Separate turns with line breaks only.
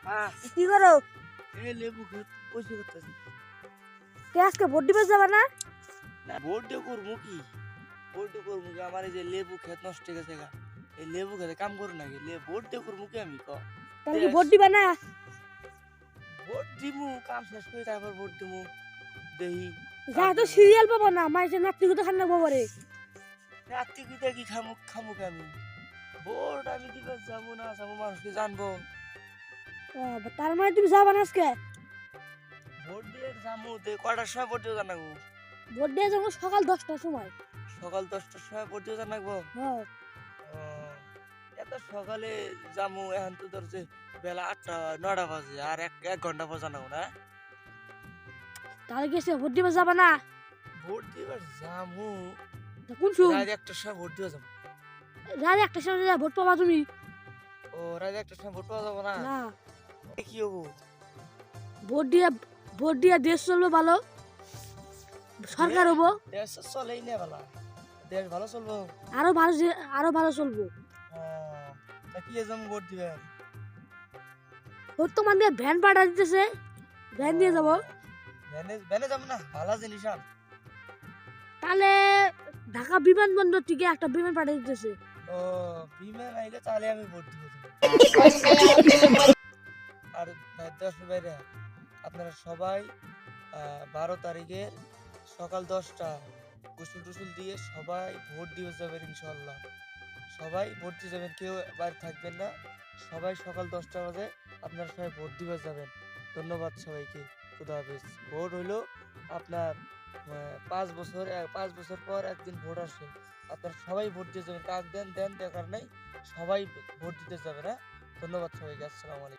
হ্যাঁ
কি করো?
এই লেবু খেত বসে করতেছি।
কে আজকে ভোট দিবে যাবে না?
না ভোট দিয়ে করবো কি? ভোট দিয়ে করবো কি? আমার এই যে লেবু খেত নষ্ট হয়ে গেছে গা। এই লেবু খেতে কাম করো নাকি? ভোট দিয়ে করবো কি আমি ক?
তাহলে কি ভোট দিবে না?
ভোট দিমু কাম শেষ করে তারপর ভোট দিমু দেহি।
যা তো সিরিয়াল পাবো না, মাইসে নাতিগুলো খান না বাবারে।
রাত্রি কুইতে কি খামু আমি? ভোট আমি দিবে যাবো না যাবো মানুষকে জানবো।
তার মানে তুমি যাবা না আজকে?
ভোট দিয়ে যাবো কয়টার সময় ভোট দিয়ে জানাবো?
ভোট দিয়ে যাবো সকাল 10টার সময়।
সকাল 10টার সময় ভোট দিয়ে জানাবো।
হ্যাঁ।
এত সকালে যামু এখন তো ধর যে বেলা 8টা 9টা বাজে আর এক ঘন্টা পর জানাবো না।
তাহলে কি আজকে ভোট দিবে যাবা না?
ভোট দিবার যামু
কোন সময়?
রাত 1টার সময় ভোট দিয়ে যাবো।
রাত 1টার সময় ভোট পাবা তুমি?
ও রাত 1টার সময় ভোট পাওয়া যাবো না?
না,
কি হবো?
ভোট দিয়ে দেশ চলবে ভালো, সরকার হবো
দেশ চলেই না ভালো, দেশ ভালো চলবো।
আরো ভালো চলবো।
তা কি যাবো ভোট দিবেন?
ভোট তো মানে ভ্যান পাঠা দিতেছে, ভ্যান দিয়ে যাবো।
ভ্যানে যাবো না, ভালো জিনিস আর।
তাহলে ঢাকা বিমানবন্দর থেকে একটা বিমান পাঠিয়ে দিতেছে।
ও বিমান আইলে তাহলে আমি ভোট দিব যাবো। আর দর্শক ভাইরা আপনারা সবাই 12 তারিখের সকাল 10টা গোসল টোসল দিয়ে সবাই ভোট দিয়ে যাবেন ইনশাল্লাহ। সবাই ভোট দিয়ে যাবেন, কেউ বাড়ি থাকবেন না। সবাই সকাল 10টা বাজে আপনারা সবাই ভোট দিবে যাবেন। ধন্যবাদ সবাইকে। খুদা হাফেজ। ভোট হইলো আপনার 5 বছর পর একদিন ভোট আসে। আপনারা সবাই ভোট দিয়ে যাবেন, কাক দেন দেন দেখার নাই, সবাই ভোট দিতে যাবেন। হ্যাঁ, ধন্যবাদ সবাইকে। আসসালামু আলাইকুম।